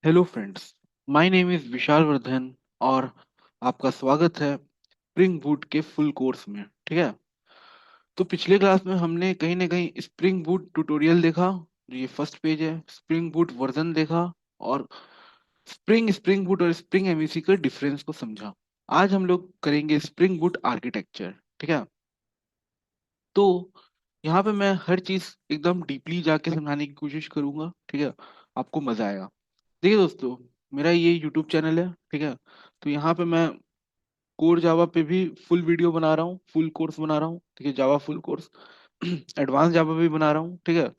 Hello friends, my name is Vishal Vardhan और आपका स्वागत है स्प्रिंग बूट के फुल कोर्स में। ठीक है। तो पिछले क्लास में हमने कहीं ना कहीं स्प्रिंग बूट ट्यूटोरियल देखा, जो ये फर्स्ट पेज है। स्प्रिंग बूट वर्जन देखा और स्प्रिंग बूट और स्प्रिंग एमवीसी के डिफरेंस को समझा। आज हम लोग करेंगे स्प्रिंग बूट आर्किटेक्चर। ठीक है। तो यहाँ पे मैं हर चीज एकदम डीपली जाके समझाने की कोशिश करूंगा। ठीक है। आपको मजा आएगा। देखिए दोस्तों, मेरा ये यूट्यूब चैनल है। ठीक है। तो यहाँ पे मैं कोर जावा पे भी फुल वीडियो बना रहा हूँ, फुल कोर्स बना रहा हूँ। ठीक है, जावा फुल कोर्स। एडवांस जावा भी बना रहा हूँ। ठीक है।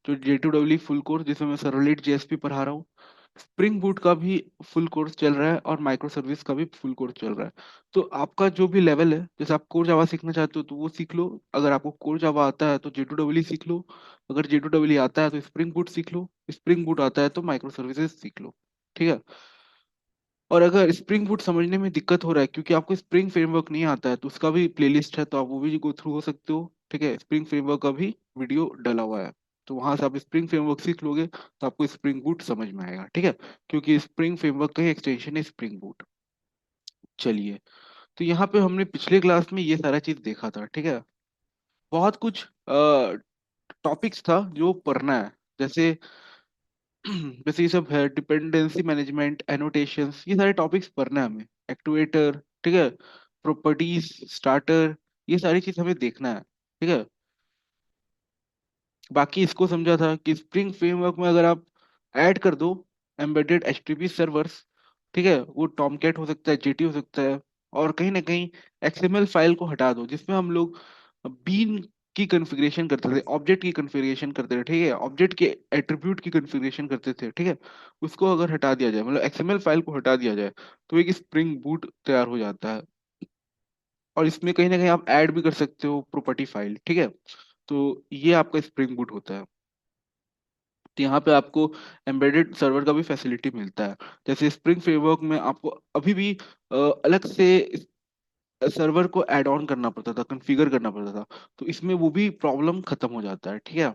जो J2EE फुल कोर्स, जिसमें मैं सर्वलेट जेएसपी पढ़ा रहा हूँ। स्प्रिंग बूट का भी फुल कोर्स चल रहा है और माइक्रो सर्विस का भी फुल कोर्स चल रहा है। तो आपका जो भी लेवल है, जैसे आप कोर जावा सीखना चाहते हो तो वो सीख लो। अगर आपको कोर जावा आता है तो J2EE सीख लो। अगर J2EE आता है तो स्प्रिंग बूट सीख लो। स्प्रिंग बूट आता है तो माइक्रो सर्विसेज सीख लो। ठीक है। और अगर स्प्रिंग बूट समझने में दिक्कत हो रहा है क्योंकि आपको स्प्रिंग फ्रेमवर्क नहीं आता है, तो उसका भी प्लेलिस्ट है, तो आप वो भी गो थ्रू हो सकते हो। ठीक है। स्प्रिंग फ्रेमवर्क का भी वीडियो डला हुआ है, तो वहां से आप स्प्रिंग फ्रेमवर्क सीख लोगे तो आपको स्प्रिंग बूट समझ में आएगा। ठीक है। क्योंकि स्प्रिंग फ्रेमवर्क का ही एक्सटेंशन है स्प्रिंग बूट। चलिए, तो यहाँ पे हमने पिछले क्लास में ये सारा चीज देखा था। ठीक है। बहुत कुछ टॉपिक्स था जो पढ़ना है। जैसे जैसे ये सब है, डिपेंडेंसी मैनेजमेंट, एनोटेशंस, ये सारे टॉपिक्स पढ़ना है हमें। एक्टुएटर, ठीक है, प्रॉपर्टीज, स्टार्टर, ये सारी चीज हमें देखना है। ठीक है। बाकी इसको समझा था कि स्प्रिंग फ्रेमवर्क में अगर आप ऐड कर दो एम्बेडेड एचटीटीपी सर्वर्स, ठीक है, वो टॉमकैट हो सकता है, जेटी हो सकता है, और कहीं ना कहीं एक्सएमएल फाइल को हटा दो जिसमें हम लोग बीन की कॉन्फ़िगरेशन करते थे, ऑब्जेक्ट की कॉन्फ़िगरेशन करते थे। ठीक है, ऑब्जेक्ट के एट्रीब्यूट की कॉन्फ़िगरेशन करते थे। ठीक है। उसको अगर हटा दिया जाए, मतलब एक्सएमएल फाइल को हटा दिया जाए, तो एक स्प्रिंग बूट तैयार हो जाता है। और इसमें कहीं ना कहीं आप ऐड भी कर सकते हो प्रॉपर्टी फाइल। ठीक है। तो ये आपका स्प्रिंग बूट होता है। तो यहाँ पे आपको एम्बेडेड सर्वर का भी फैसिलिटी मिलता है। जैसे स्प्रिंग फ्रेमवर्क में आपको अभी भी अलग से सर्वर को ऐड ऑन करना पड़ता था, कॉन्फ़िगर करना पड़ता था। तो इसमें वो भी प्रॉब्लम खत्म हो जाता है। ठीक है।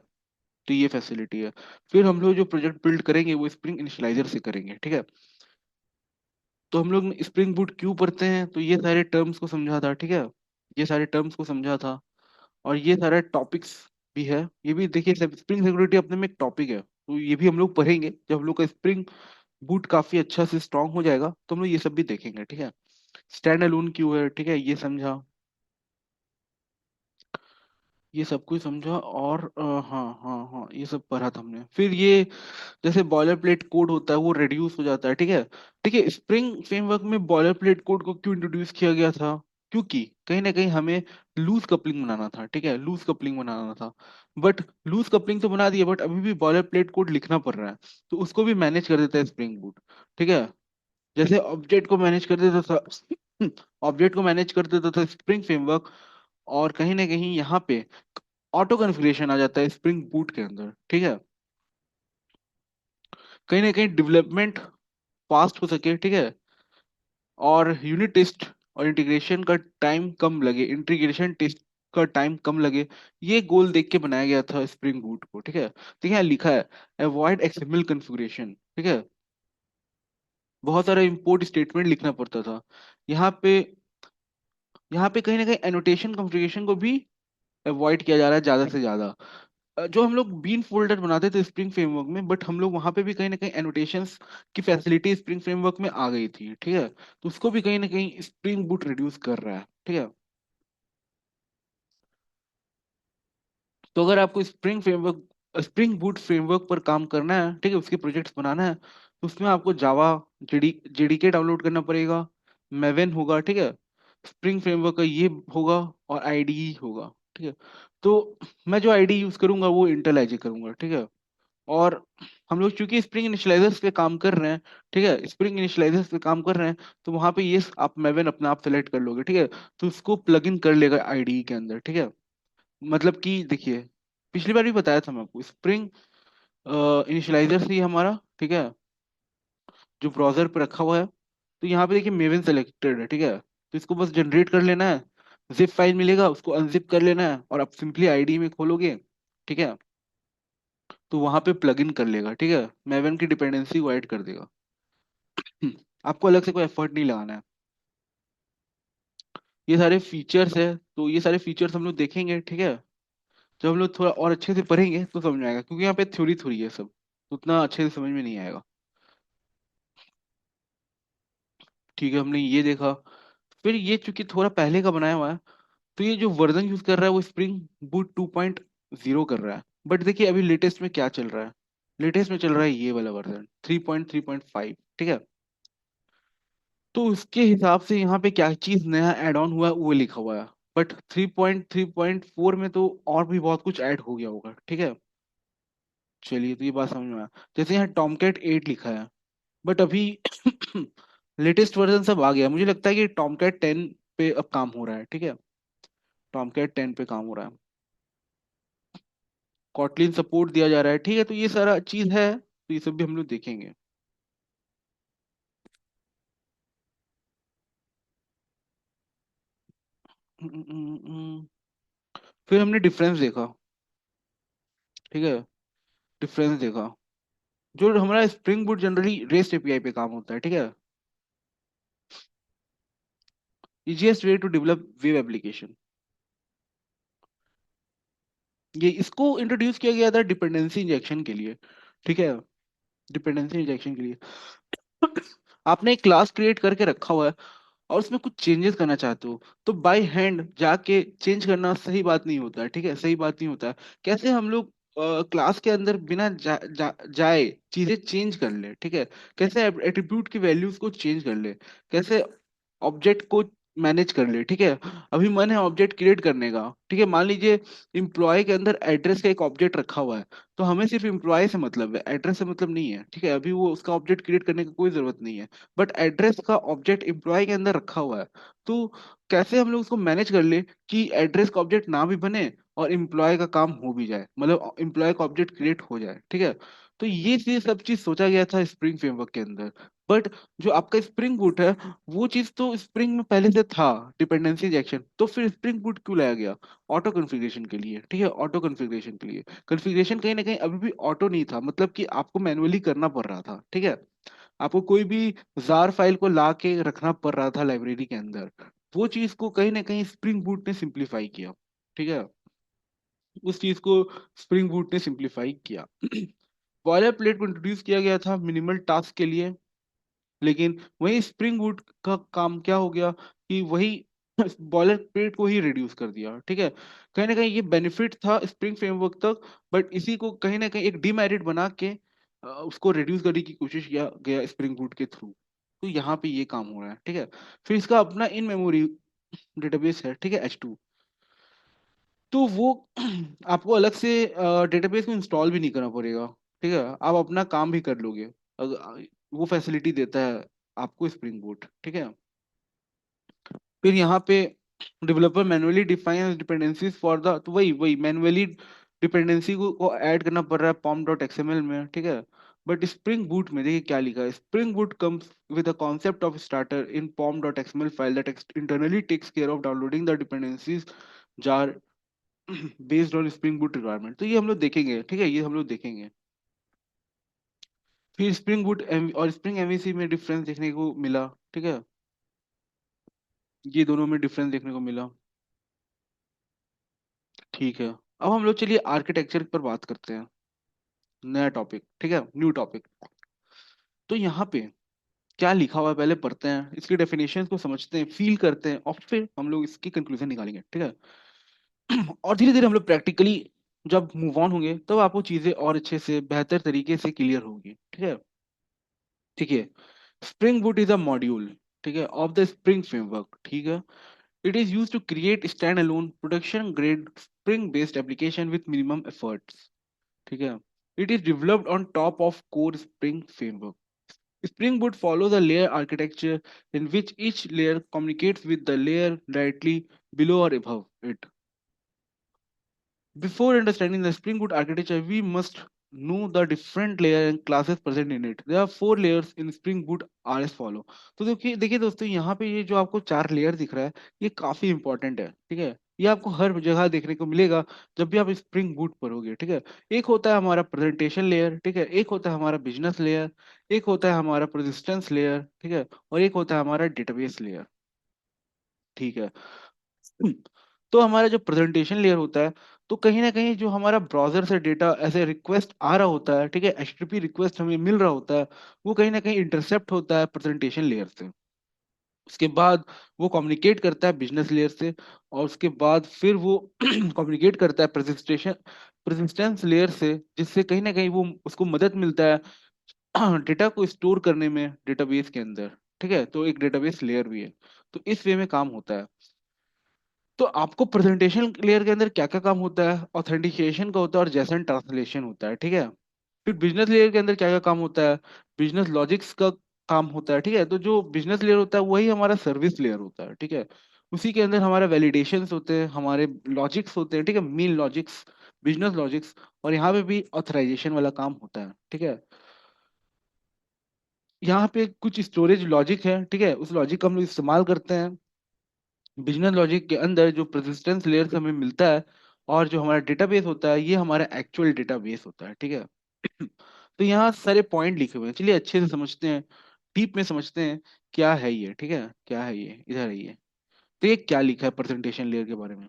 तो ये फैसिलिटी है। फिर हम लोग जो प्रोजेक्ट बिल्ड करेंगे वो स्प्रिंग इनिशियलाइजर से करेंगे। ठीक है। तो हम लोग स्प्रिंग बूट क्यों पढ़ते हैं, तो ये सारे टर्म्स को समझा था। ठीक है। ये सारे टर्म्स को समझा था। और ये सारे टॉपिक्स भी है। ये भी देखिए, स्प्रिंग सिक्योरिटी अपने में एक टॉपिक है, तो ये भी हम लोग पढ़ेंगे। जब हम लोग का स्प्रिंग बूट काफी अच्छा से स्ट्रांग हो जाएगा तो हम लोग ये सब भी देखेंगे। ठीक है। स्टैंड अलोन क्यों है, ठीक है, ये समझा। ये सब कुछ समझा। और हाँ हाँ हाँ, ये सब पढ़ा था हमने। फिर ये जैसे बॉयलर प्लेट कोड होता है वो रिड्यूस हो जाता है। ठीक है। ठीक है। स्प्रिंग फ्रेमवर्क में बॉयलर प्लेट कोड को क्यों इंट्रोड्यूस किया गया था? क्योंकि कहीं ना कहीं हमें लूज कपलिंग बनाना था। ठीक है, लूज कपलिंग बनाना था। बट लूज कपलिंग तो बना दिया, बट अभी भी बॉयलर प्लेट कोड लिखना पड़ रहा है। तो उसको भी मैनेज कर देता है स्प्रिंग बूट। ठीक है। जैसे ऑब्जेक्ट को मैनेज कर देता था ऑब्जेक्ट को मैनेज कर देता था स्प्रिंग फ्रेमवर्क। और कहीं ना कहीं यहाँ पे ऑटो कॉन्फ़िगरेशन आ जाता है स्प्रिंग बूट के अंदर। ठीक है। कहीं ना कहीं डेवलपमेंट फास्ट हो सके। ठीक है। और यूनिट टेस्ट और इंटीग्रेशन का टाइम कम लगे, इंटीग्रेशन टेस्ट का टाइम कम लगे, ये गोल देख के बनाया गया था स्प्रिंग बूट को। ठीक है। देखिए यहाँ लिखा है अवॉइड एक्सएमएल कॉन्फ़िगरेशन। ठीक है। बहुत सारा इंपोर्ट स्टेटमेंट लिखना पड़ता था। यहाँ पे यहाँ पे कहीं ना कहीं एनोटेशन कॉन्फ़िगरेशन को भी अवॉइड किया जा रहा है ज्यादा से ज्यादा। जो हम लोग बीन फोल्डर बनाते थे स्प्रिंग फ्रेमवर्क में, बट हम लोग वहां पे भी कहीं ना कहीं एनोटेशंस की फैसिलिटी स्प्रिंग फ्रेमवर्क में आ गई थी। ठीक है। तो उसको भी कहीं ना कहीं स्प्रिंग बूट रिड्यूस कर रहा है। ठीक है। तो अगर आपको स्प्रिंग बूट फ्रेमवर्क पर काम करना है, ठीक है, उसके प्रोजेक्ट्स बनाना है, तो उसमें आपको जावा जेडीके डाउनलोड करना पड़ेगा, मेवेन होगा। ठीक है। स्प्रिंग फ्रेमवर्क का ये होगा, और आईडीई होगा। ठीक है। तो मैं जो आईडी यूज करूंगा वो इंटेल आईजी करूंगा। ठीक है। और हम लोग चूंकि स्प्रिंग इनिशियलाइजर्स पे काम कर रहे हैं, ठीक है, स्प्रिंग इनिशियलाइजर्स पे काम कर रहे हैं, तो वहां पे ये आप मेवन अपने आप सेलेक्ट कर लोगे। ठीक है। तो उसको प्लग इन कर लेगा आईडी के अंदर। ठीक है। मतलब कि देखिए, पिछली बार भी बताया था मैं आपको, स्प्रिंग इनिशियलाइजर से ही हमारा, ठीक है, जो ब्राउजर पे रखा हुआ है, तो यहाँ पे देखिए मेवन सेलेक्टेड है। ठीक है। तो इसको बस जनरेट कर लेना है, जिप फाइल मिलेगा उसको अनजिप कर लेना है, और आप सिंपली आईडी में खोलोगे। ठीक है। तो वहां पे प्लग इन कर लेगा। ठीक है। मेवन की डिपेंडेंसी को ऐड कर देगा। आपको अलग से कोई एफर्ट नहीं लगाना है। ये सारे फीचर्स है, तो ये सारे फीचर्स हम लोग देखेंगे, ठीक है। जब हम लोग थोड़ा और अच्छे से पढ़ेंगे तो समझ में आएगा, क्योंकि यहाँ पे थ्योरी थ्योरी है सब, तो उतना अच्छे से समझ में नहीं आएगा। ठीक है, हमने ये देखा। फिर ये चूंकि थोड़ा पहले का बनाया हुआ है, तो ये जो वर्जन यूज कर रहा है वो स्प्रिंग बूट 2.0 कर रहा है। बट देखिए अभी लेटेस्ट में क्या चल रहा है। लेटेस्ट में चल रहा है ये वाला वर्जन 3.3.5, ठीक है। तो उसके हिसाब से यहाँ पे क्या चीज नया ऐड ऑन हुआ है वो लिखा हुआ है। बट 3.3.4 में तो और भी बहुत कुछ ऐड हो गया होगा, ठीक है। चलिए, तो ये बात समझ में आया। जैसे यहाँ टॉमकैट 8 लिखा है, बट अभी लेटेस्ट वर्जन सब आ गया, मुझे लगता है कि टॉमकैट 10 पे अब काम हो रहा है, ठीक है। टॉमकैट 10 पे काम हो रहा है। कॉटलिन सपोर्ट दिया जा रहा है, ठीक है। तो ये सारा चीज है, तो ये सब भी हम लोग देखेंगे। फिर हमने डिफरेंस देखा, ठीक है। डिफरेंस देखा। जो हमारा Spring Boot generally REST API पे काम होता है, ठीक है। Easiest way to develop web application, ये इसको इंट्रोड्यूस किया गया था डिपेंडेंसी इंजेक्शन के लिए, ठीक है। डिपेंडेंसी इंजेक्शन के लिए आपने एक क्लास क्रिएट करके रखा हुआ है, और उसमें कुछ चेंजेस करना चाहते हो, तो बाय हैंड जाके चेंज करना सही बात नहीं होता है, ठीक है। सही बात नहीं होता है। कैसे हम लोग क्लास के अंदर बिना जाए चीजें चेंज कर ले, ठीक है। कैसे एट्रीब्यूट की वैल्यूज को चेंज कर ले, कैसे ऑब्जेक्ट को मैनेज कर ले, ठीक है। अभी मन है ऑब्जेक्ट क्रिएट करने का, ठीक है। मान लीजिए एम्प्लॉय के अंदर एड्रेस का एक ऑब्जेक्ट रखा हुआ है, तो हमें सिर्फ एम्प्लॉय से मतलब है, एड्रेस से मतलब नहीं है, ठीक है। अभी वो उसका ऑब्जेक्ट क्रिएट करने की कोई जरूरत नहीं है। बट एड्रेस का ऑब्जेक्ट एम्प्लॉय के अंदर रखा हुआ है, तो कैसे हम लोग उसको मैनेज कर ले कि एड्रेस का ऑब्जेक्ट ना भी बने और एम्प्लॉय का काम हो भी जाए, मतलब एम्प्लॉय का ऑब्जेक्ट क्रिएट हो जाए, ठीक है। तो ये सब चीज सोचा गया था स्प्रिंग फ्रेमवर्क के अंदर। बट जो आपका स्प्रिंग बूट है, वो चीज तो स्प्रिंग में पहले से था, डिपेंडेंसी इंजेक्शन। तो फिर स्प्रिंग बूट क्यों लाया गया? ऑटो कॉन्फ़िगरेशन के लिए, ठीक है। ऑटो कॉन्फ़िगरेशन के लिए कॉन्फ़िगरेशन कहीं ना कहीं अभी भी ऑटो नहीं था, मतलब कि आपको मैनुअली करना पड़ रहा था, ठीक है। आपको कोई भी जार फाइल को ला के रखना पड़ रहा था लाइब्रेरी के अंदर। वो चीज को कहीं ना कहीं स्प्रिंग बूट ने सिंप्लीफाई किया, ठीक है। उस चीज को स्प्रिंग बूट ने सिंप्लीफाई किया। बॉयलर प्लेट को इंट्रोड्यूस किया गया था मिनिमल टास्क के लिए, लेकिन वही स्प्रिंग बूट का काम क्या हो गया कि वही बॉयलर प्लेट को ही रिड्यूस कर दिया, ठीक है। कहीं ना कहीं ये बेनिफिट था स्प्रिंग फ्रेमवर्क तक, बट इसी को कहीं ना कहीं एक डीमेरिट बना के उसको रिड्यूस करने की कोशिश किया गया स्प्रिंग बूट के थ्रू। तो यहाँ पे ये काम हो रहा है, ठीक है। फिर इसका अपना इन मेमोरी डेटाबेस है, ठीक है, H2। तो वो आपको अलग से डेटाबेस को इंस्टॉल भी नहीं करना पड़ेगा, ठीक है। आप अपना काम भी कर लोगे। वो फैसिलिटी देता है आपको स्प्रिंग बूट, ठीक है। फिर यहाँ पे developer manually define dependencies for the, तो वही वही मैनुअली डिपेंडेंसी को ऐड करना पड़ रहा है पॉम डॉट एक्सएमएल में, ठीक है। बट स्प्रिंग बूट में देखिए क्या लिखा है। Spring boot comes with a concept of starter in pom dot XML file that internally takes care of downloading the dependencies jar based on spring boot requirement. तो ये हम लोग देखेंगे, ठीक है, ये हम लोग देखेंगे। फिर स्प्रिंग बूट और स्प्रिंग एमवीसी में डिफरेंस देखने को मिला, ठीक है। ये दोनों में डिफरेंस देखने को मिला, ठीक है। अब हम लोग चलिए आर्किटेक्चर पर बात करते हैं। नया टॉपिक, ठीक है, न्यू टॉपिक। तो यहाँ पे क्या लिखा हुआ है पहले पढ़ते हैं, इसकी डेफिनेशन को समझते हैं, फील करते हैं, और फिर हम लोग इसकी कंक्लूजन निकालेंगे, ठीक है। और धीरे धीरे हम लोग प्रैक्टिकली जब मूव ऑन होंगे तब आपको चीजें और अच्छे से बेहतर तरीके से क्लियर होगी, ठीक है। ठीक है। Spring Boot is a module, ठीक है, ऑफ द स्प्रिंग फ्रेमवर्क, ठीक है। It is use to create stand alone production grade Spring based application with minimum efforts, ठीक है। It is developed on top of core Spring framework. Spring Boot follows a layer architecture in which each layer communicates with the layer directly below or above it. Before understanding the Spring Boot architecture, we must know the different layer and classes present in it. There are four layers in Spring Boot are as follow. तो देखिए देखिए दोस्तों, यहाँ पे ये जो आपको चार लेयर दिख रहा है, ये काफी इंपॉर्टेंट है, ठीक है। ये आपको हर जगह देखने को मिलेगा जब भी आप स्प्रिंग बूट पढ़ोगे, ठीक है। एक होता है हमारा प्रेजेंटेशन लेयर, ठीक है, एक होता है हमारा बिजनेस लेयर, एक होता है हमारा परसिस्टेंस लेयर, ठीक है, और एक होता है हमारा डेटाबेस लेयर, ठीक है। तो हमारा जो प्रेजेंटेशन लेयर होता है, तो कहीं ना कहीं जो हमारा ब्राउजर से डेटा ऐसे रिक्वेस्ट आ रहा होता है, ठीक है, एचटीटीपी रिक्वेस्ट हमें मिल रहा होता है, वो कहीं ना कहीं इंटरसेप्ट होता है प्रेजेंटेशन लेयर से। उसके बाद वो कम्युनिकेट करता है बिजनेस लेयर से, और उसके बाद फिर वो कम्युनिकेट करता है प्रेसिस्टेंस लेयर से, जिससे कहीं ना कहीं वो उसको मदद मिलता है डेटा को स्टोर करने में डेटाबेस के अंदर, ठीक है। तो एक डेटाबेस लेयर भी है। तो इस वे में काम होता है। तो आपको प्रेजेंटेशन लेयर के अंदर क्या क्या काम होता है? ऑथेंटिकेशन का होता है और जेसन ट्रांसलेशन होता है, ठीक है। फिर बिजनेस लेयर के अंदर क्या क्या काम होता है? बिजनेस लॉजिक्स का काम होता है, ठीक है। तो जो बिजनेस लेयर होता है वही हमारा सर्विस लेयर होता है, ठीक है। उसी के अंदर हमारे वैलिडेशंस होते हैं, हमारे लॉजिक्स होते हैं, ठीक है, मीन लॉजिक्स, बिजनेस लॉजिक्स। और यहाँ पे भी ऑथराइजेशन वाला काम होता है, ठीक है। यहाँ पे कुछ स्टोरेज लॉजिक है, ठीक है, उस लॉजिक का हम लोग इस्तेमाल करते हैं बिजनेस लॉजिक के अंदर। जो परसिस्टेंस लेयर से हमें मिलता है और जो हमारा डेटाबेस होता है, ये हमारा एक्चुअल डेटाबेस होता है, ठीक है। तो यहाँ सारे पॉइंट लिखे हुए हैं, चलिए अच्छे से समझते हैं, डीप में समझते हैं क्या है ये, ठीक है, क्या है ये, इधर है ये। तो ये क्या लिखा है प्रेजेंटेशन लेयर के बारे में?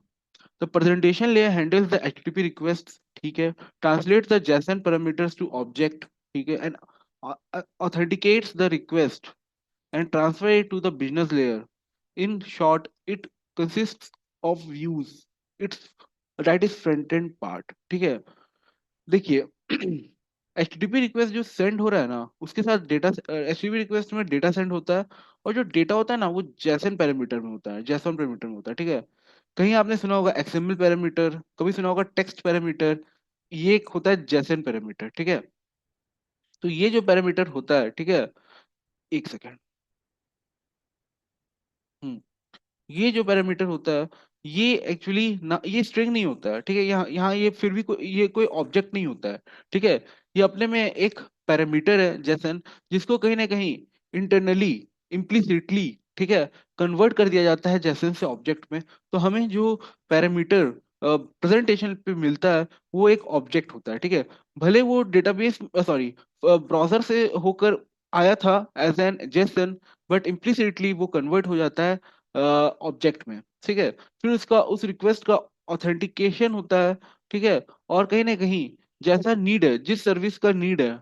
तो presentation layer handles the HTTP request, ठीक है, translate the JSON parameters to object, ठीक है, and authenticates the request and transfer it to the business layer. In short, it consists of views. It's that is front end part, ठीक है। देखिए HTTP request जो send हो रहा है ना, उसके साथ डेटा, HTTP रिक्वेस्ट में डेटा सेंड होता है, और जो डेटा होता है ना वो जैसन पैरामीटर में होता है, जैसन पैरामीटर में होता है, ठीक है। कहीं आपने सुना होगा XML पैरामीटर, कभी सुना होगा टेक्स्ट पैरामीटर, ये एक होता है जैसन पैरामीटर, ठीक है। तो ये जो पैरामीटर होता है, ठीक है, एक सेकेंड, ये जो पैरामीटर होता है, ये एक्चुअली ना, ये स्ट्रिंग नहीं होता है, ठीक है। यहाँ यहाँ ये फिर भी ये कोई ऑब्जेक्ट नहीं होता है, ठीक है। ये अपने में एक पैरामीटर है जैसन, जिसको कहीं ना कहीं इंटरनली, इम्प्लिसिटली, ठीक है, कन्वर्ट कर दिया जाता है जैसन से ऑब्जेक्ट में। तो हमें जो पैरामीटर प्रेजेंटेशन पे मिलता है, वो एक ऑब्जेक्ट होता है, ठीक है। भले वो डेटाबेस, सॉरी, ब्राउजर से होकर आया था as an JSON, but implicitly वो कन्वर्ट हो जाता है ऑब्जेक्ट में, ठीक है। फिर उसका, उस रिक्वेस्ट का ऑथेंटिकेशन होता है, ठीक है। और कहीं ना कहीं जैसा नीड है, जिस सर्विस का नीड है,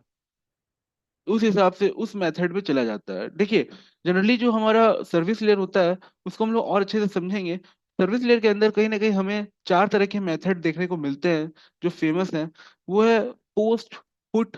उस हिसाब से उस मेथड पे चला जाता है। देखिए, जनरली जो हमारा सर्विस लेयर होता है, उसको हम लोग और अच्छे से समझेंगे। सर्विस लेयर के अंदर कहीं ना कहीं हमें चार तरह के मेथड देखने को मिलते हैं जो फेमस हैं। वो है पोस्ट, पुट,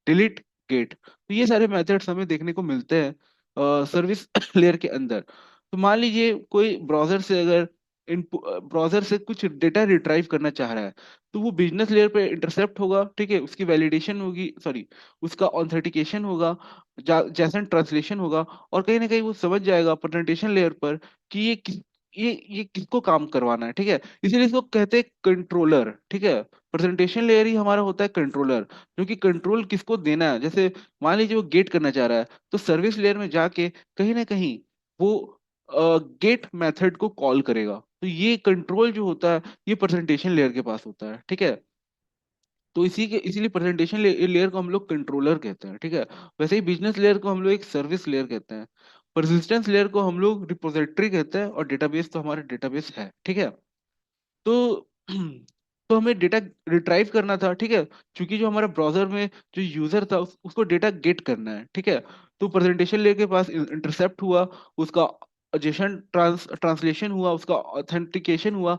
डिलीट, गेट। तो ये सारे मेथड्स हमें देखने को मिलते हैं सर्विस लेयर के अंदर। तो मान लीजिए कोई ब्राउजर से अगर इन ब्राउजर से कुछ डेटा रिट्राइव करना चाह रहा है, तो वो बिजनेस लेयर पे इंटरसेप्ट होगा, ठीक है, उसकी वैलिडेशन होगी, सॉरी, उसका ऑथेंटिकेशन होगा, जैसन ट्रांसलेशन होगा, और कहीं ना कहीं वो समझ जाएगा प्रेजेंटेशन लेयर पर कि ये किसको काम करवाना है, ठीक है। इसीलिए इसको कहते हैं कंट्रोलर, ठीक है। प्रेजेंटेशन लेयर ही हमारा होता है कंट्रोलर, जो कि कंट्रोल किसको देना है। जैसे मान लीजिए वो गेट करना चाह रहा है, तो सर्विस लेयर में जाके कहीं ना कहीं वो गेट मेथड को कॉल करेगा। तो ये कंट्रोल जो होता है, ये प्रेजेंटेशन लेयर के पास होता है, ठीक है। तो इसी के इसीलिए प्रेजेंटेशन लेयर को हम लोग कंट्रोलर कहते हैं, ठीक है। वैसे ही बिजनेस लेयर को हम लोग एक सर्विस लेयर कहते हैं, परसिस्टेंस लेयर को हम लोग रिपोजिटरी कहते हैं, और डेटाबेस तो हमारा डेटाबेस है, ठीक है। तो तो हमें डेटा रिट्राइव करना था, ठीक है। क्योंकि जो हमारा ब्राउजर में जो यूजर था, उसको डेटा गेट करना है, ठीक है। तो प्रेजेंटेशन लेयर के पास इंटरसेप्ट हुआ, उसका जेसन ट्रांसलेशन हुआ, उसका ऑथेंटिकेशन हुआ।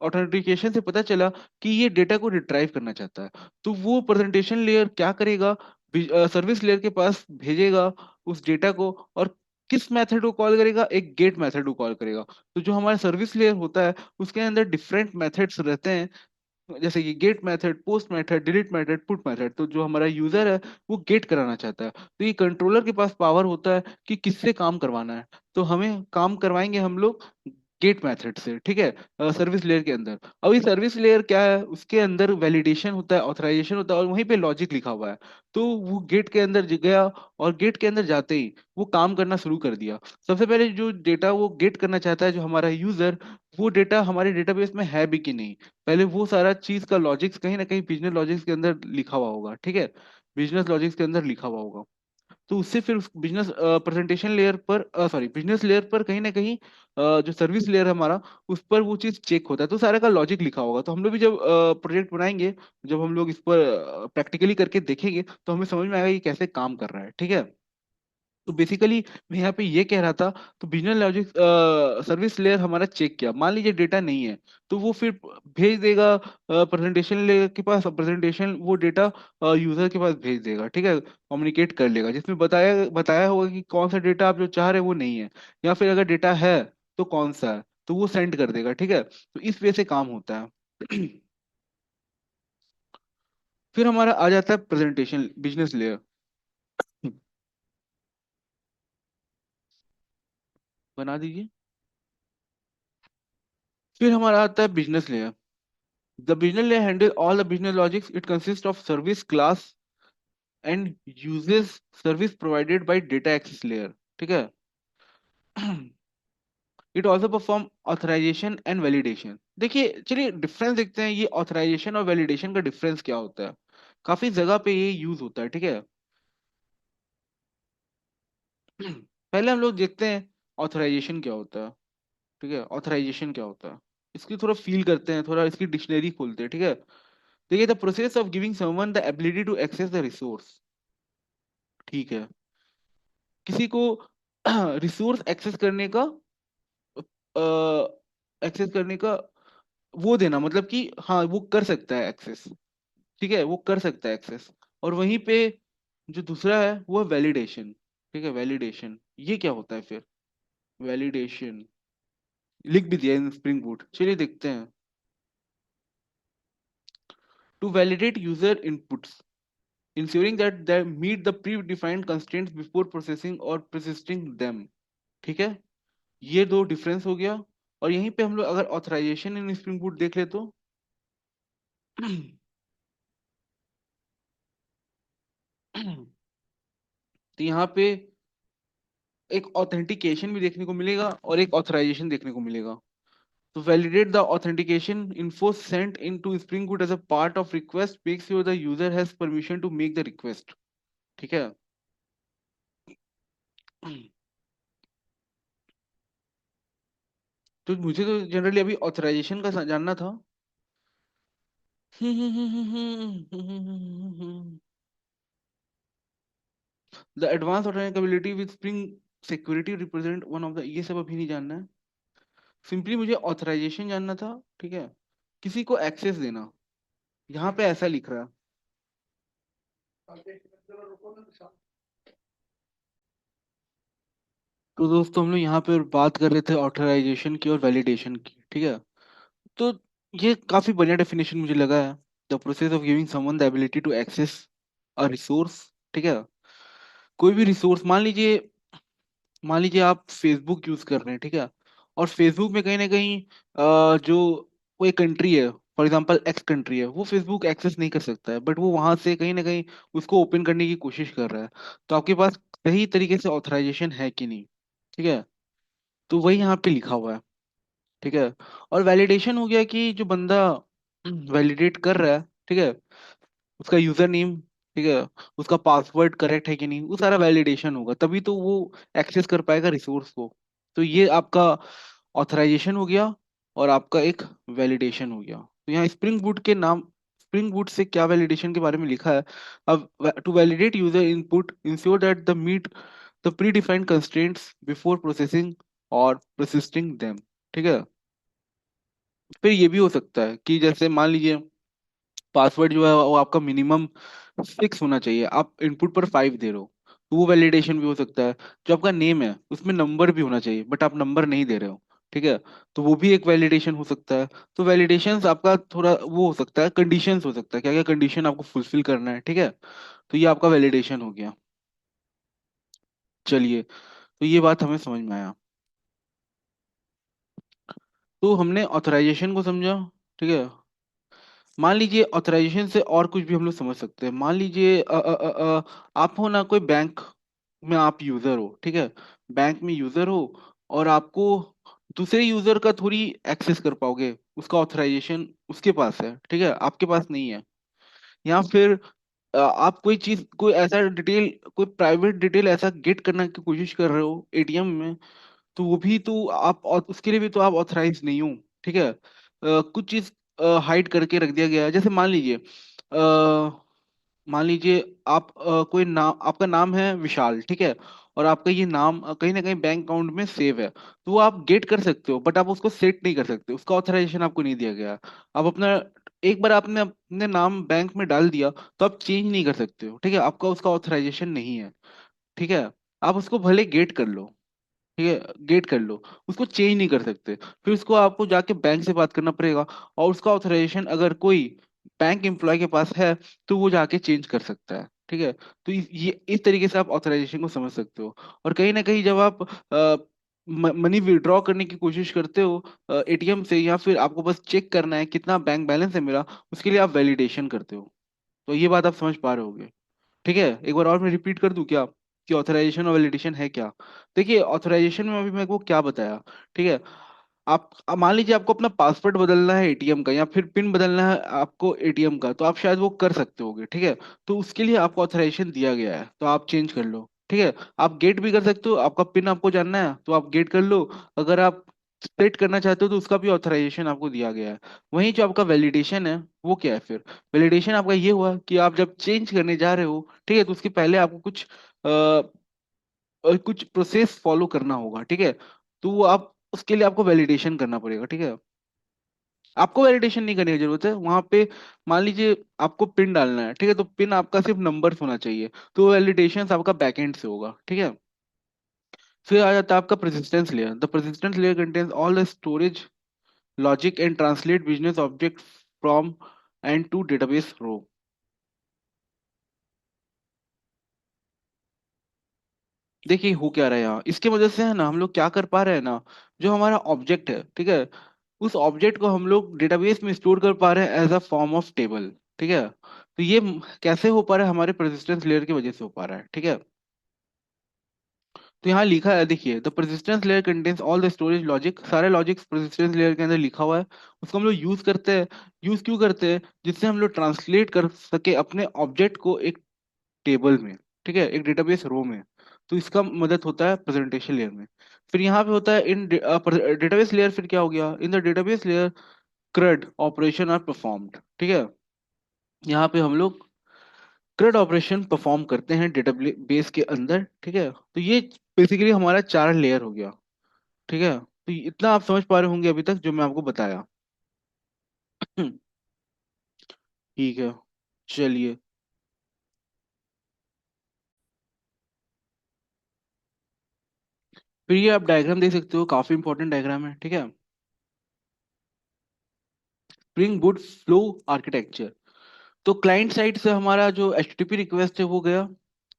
ऑथेंटिकेशन से पता चला कि ये डेटा को रिट्राइव करना चाहता है। तो वो प्रेजेंटेशन लेयर क्या करेगा, सर्विस लेयर के पास भेजेगा उस डेटा को, और किस मेथड को कॉल करेगा? एक गेट मेथड को कॉल करेगा। तो जो हमारा सर्विस लेयर होता है, उसके अंदर डिफरेंट मेथड्स रहते हैं, जैसे कि get method, post method, delete method, put method. तो जो हमारा यूजर है, वो गेट कराना चाहता है, तो ये कंट्रोलर के पास पावर होता है कि किससे काम करवाना है। तो हमें काम करवाएंगे हम लोग गेट मेथड से, ठीक है, सर्विस लेयर के अंदर। अब ये सर्विस लेयर क्या है, उसके अंदर वैलिडेशन होता है, ऑथराइजेशन होता है, और वहीं पे लॉजिक लिखा हुआ है। तो वो गेट के अंदर गया, और गेट के अंदर जाते ही वो काम करना शुरू कर दिया। सबसे पहले जो डेटा वो गेट करना चाहता है, जो हमारा यूजर, वो डेटा हमारे डेटाबेस में है भी कि नहीं। पहले वो सारा चीज का लॉजिक्स कहीं ना कहीं बिजनेस लॉजिक्स के अंदर लिखा हुआ होगा, ठीक है, बिजनेस लॉजिक्स के अंदर लिखा हुआ होगा। तो उससे फिर उस बिजनेस प्रेजेंटेशन लेयर पर, सॉरी, बिजनेस लेयर पर कहीं ना कहीं जो सर्विस लेयर है हमारा, उस पर वो चीज चेक होता है, तो सारे का लॉजिक लिखा होगा। तो हम लोग भी जब प्रोजेक्ट बनाएंगे, जब हम लोग इस पर प्रैक्टिकली करके देखेंगे, तो हमें समझ में आएगा कि कैसे काम कर रहा है, ठीक है। तो बेसिकली मैं यहाँ पे ये कह रहा था, तो बिजनेस लॉजिक सर्विस लेयर हमारा चेक किया, मान लीजिए डेटा नहीं है, तो वो फिर भेज देगा प्रेजेंटेशन लेयर के पास, प्रेजेंटेशन वो डेटा यूजर के पास भेज देगा, ठीक है, कम्युनिकेट कर लेगा, जिसमें बताया बताया होगा कि कौन सा डेटा आप जो चाह रहे हैं वो नहीं है, या फिर अगर डेटा है तो कौन सा है, तो वो सेंड कर देगा, ठीक है। तो इस वे से काम होता है। फिर हमारा आ जाता है प्रेजेंटेशन बिजनेस लेयर। बना दीजिए। फिर हमारा आता है business layer. The business layer handles all the business logics. It consists of service class and uses service provided by data access layer. ठीक है। It also perform authorization and validation. देखिए, चलिए डिफरेंस देखते हैं, ये ऑथराइजेशन और validation का difference क्या होता है। काफी जगह पे ये यूज होता है, ठीक है। पहले हम लोग देखते हैं ऑथराइजेशन क्या होता है, ठीक है, ऑथराइजेशन क्या होता है। इसकी थोड़ा फील करते हैं, थोड़ा इसकी डिक्शनरी खोलते हैं, ठीक है। देखिए, the process of giving someone the ability to access the resource, ठीक है, किसी को रिसोर्स एक्सेस करने का, एक्सेस करने का वो देना, मतलब कि हाँ वो कर सकता है एक्सेस, ठीक है, वो कर सकता है एक्सेस। और वहीं पे जो दूसरा है वो है वैलिडेशन, ठीक है, वैलिडेशन ये क्या होता है फिर। वैलिडेशन लिख भी दिया इन स्प्रिंग बूट, चलिए देखते हैं। To validate user inputs, ensuring that they meet the predefined constraints before processing or persisting them, ठीक है। ये दो डिफरेंस हो गया। और यहीं पे हम लोग अगर ऑथराइजेशन इन स्प्रिंग बूट देख ले तो तो यहाँ पे एक ऑथेंटिकेशन भी देखने को मिलेगा और एक ऑथराइजेशन देखने को मिलेगा। तो validate the authentication info sent into Spring Boot as a part of request make sure the user has permission to make the request, ठीक है। तो मुझे तो जनरली अभी ऑथराइजेशन का जानना था। The advance automatic with spring security represent one of the, ये सब अभी नहीं जानना है। सिंपली मुझे ऑथराइजेशन जानना था, ठीक है, किसी को एक्सेस देना, यहाँ पे ऐसा लिख रहा है। तो दोस्तों हम लोग यहाँ पे बात कर रहे थे ऑथराइजेशन की और वैलिडेशन की, ठीक है। तो ये काफी बढ़िया डेफिनेशन मुझे लगा है। The process of giving someone the ability to access a resource, ठीक है, कोई भी रिसोर्स। मान लीजिए आप फेसबुक यूज कर रहे हैं, ठीक है, और फेसबुक में कहीं ना कहीं जो कोई कंट्री है, फॉर एग्जांपल एक्स कंट्री है, वो फेसबुक एक्सेस नहीं कर सकता है, बट वो वहां से कहीं ना कहीं उसको ओपन करने की कोशिश कर रहा है। तो आपके पास सही तरीके से ऑथराइजेशन है कि नहीं, ठीक है। तो वही यहाँ पे लिखा हुआ है, ठीक है। और वैलिडेशन हो गया कि जो बंदा वैलिडेट कर रहा है, ठीक है, उसका यूजर नेम, ठीक है, उसका पासवर्ड करेक्ट है कि नहीं, वो सारा वैलिडेशन होगा, तभी तो वो एक्सेस कर पाएगा रिसोर्स को। तो ये आपका ऑथराइजेशन हो गया, और आपका एक वैलिडेशन हो गया। तो यहाँ स्प्रिंग बूट के नाम, स्प्रिंग बूट से क्या वैलिडेशन के बारे में लिखा है। अब to validate user input ensure that the meet the predefined constraints before processing और प्रोसेसिंग देम, ठीक है। फिर ये भी हो सकता है कि जैसे मान लीजिए पासवर्ड जो है वो आपका मिनिमम 6 होना चाहिए, आप इनपुट पर 5 दे रहे हो, तो वो वैलिडेशन भी हो सकता है। जो आपका नेम है उसमें नंबर भी होना चाहिए, बट आप नंबर नहीं दे रहे हो, ठीक है, तो वो भी एक वैलिडेशन हो सकता है। तो वैलिडेशंस आपका थोड़ा वो हो सकता है, कंडीशंस हो सकता है, क्या क्या कंडीशन आपको फुलफिल करना है, ठीक है। तो ये आपका वैलिडेशन हो गया। चलिए, तो ये बात हमें समझ में आया। तो हमने ऑथराइजेशन को समझा, ठीक है। मान लीजिए ऑथराइजेशन से और कुछ भी हम लोग समझ सकते हैं। मान लीजिए आप हो ना कोई बैंक में आप यूजर हो, ठीक है। बैंक में यूजर हो और आपको दूसरे यूजर का थोड़ी एक्सेस कर पाओगे, उसका ऑथराइजेशन उसके पास है, ठीक है, आपके पास नहीं है। या फिर आप कोई चीज, कोई ऐसा डिटेल, कोई प्राइवेट डिटेल ऐसा गेट करने की कोशिश कर रहे हो एटीएम में, तो वो भी तो आप उसके लिए भी तो आप ऑथराइज नहीं हो, ठीक है। कुछ चीज हाइड करके रख दिया गया है, जैसे मान लीजिए आप कोई नाम, आपका नाम है विशाल, ठीक है। और आपका ये नाम कहीं ना कहीं बैंक अकाउंट में सेव है, तो वो आप गेट कर सकते हो, बट आप उसको सेट नहीं कर सकते, उसका ऑथराइजेशन आपको नहीं दिया गया। आप अपना, एक बार आपने अपने नाम बैंक में डाल दिया तो आप चेंज नहीं कर सकते हो, ठीक है, आपका उसका ऑथराइजेशन नहीं है, ठीक है। आप उसको भले गेट कर लो, ठीक है, गेट कर लो, उसको चेंज नहीं कर सकते। फिर उसको आपको जाके बैंक से बात करना पड़ेगा, और उसका ऑथराइजेशन अगर कोई बैंक एम्प्लॉय के पास है तो वो जाके चेंज कर सकता है, ठीक है। तो ये इस तरीके से आप ऑथराइजेशन को समझ सकते हो। और कहीं ना कहीं जब आप मनी विड्रॉ करने की कोशिश करते हो एटीएम से, या फिर आपको बस चेक करना है कितना बैंक बैलेंस है मेरा, उसके लिए आप वैलिडेशन करते हो। तो ये बात आप समझ पा रहे होगे, ठीक है। एक बार और मैं रिपीट कर दूं क्या, कि ऑथराइजेशन और वैलिडेशन है क्या। देखिए ऑथराइजेशन में अभी मेरे को क्या बताया, ठीक है। आप अब मान लीजिए आपको अपना पासवर्ड बदलना है एटीएम का, या फिर पिन बदलना है आपको एटीएम का, तो आप शायद वो कर सकते होगे, ठीक है। तो उसके लिए आपको ऑथराइजेशन दिया गया है, तो आप चेंज कर लो, ठीक है। आप गेट भी कर सकते हो, आपका पिन आपको जानना है तो आप गेट कर लो। अगर आप सेट करना चाहते हो तो उसका भी ऑथराइजेशन आपको दिया गया है। वहीं जो आपका वैलिडेशन है वो क्या है फिर, वैलिडेशन आपका ये हुआ कि आप जब चेंज करने जा रहे हो, ठीक है, तो उसके पहले आपको कुछ प्रोसेस फॉलो करना होगा, ठीक है। तो वो आप उसके लिए आपको वैलिडेशन करना पड़ेगा, ठीक है। आपको वैलिडेशन नहीं करने की जरूरत है वहां पे। मान लीजिए आपको पिन डालना है, ठीक है, तो पिन आपका सिर्फ नंबर्स होना चाहिए, तो वैलिडेशन आपका बैकएंड से होगा, ठीक है। फिर आ जाता है आपका persistence layer. The persistence layer contains all the storage logic and translate business object from and to database row. देखिए हो क्या रहा है यहाँ, इसके वजह से है ना हम लोग क्या कर पा रहे हैं ना, जो हमारा ऑब्जेक्ट है, ठीक है, उस ऑब्जेक्ट को हम लोग डेटाबेस में स्टोर कर पा रहे हैं as a form of table, ठीक है। तो ये कैसे हो पा रहा है, हमारे परसिस्टेंस लेयर की वजह से हो पा रहा है, ठीक है। तो यहाँ लिखा है, देखिए, the persistence layer contains all the storage logic, सारे लॉजिक्स परसिस्टेंस लेयर के अंदर लिखा हुआ है। उसको हम लोग यूज करते हैं। यूज क्यों करते हैं, जिससे हम लोग ट्रांसलेट कर सके अपने ऑब्जेक्ट को एक टेबल में, ठीक है, एक डेटाबेस रो में। तो इसका मदद होता है प्रेजेंटेशन लेयर में। फिर यहाँ पे होता है इन डेटाबेस लेयर, फिर क्या हो गया, in the database layer CRUD operation are performed, ठीक है। यहाँ पे हम लोग CRUD ऑपरेशन परफॉर्म करते हैं डेटाबेस के अंदर, ठीक है। तो ये बेसिकली हमारा चार लेयर हो गया, ठीक है। तो इतना आप समझ पा रहे होंगे अभी तक जो मैं आपको बताया। ठीक है, चलिए। फिर ये आप डायग्राम देख सकते हो, काफी इंपॉर्टेंट डायग्राम है, ठीक है। Spring boot flow architecture. तो क्लाइंट साइड से हमारा जो HTTP रिक्वेस्ट है वो गया,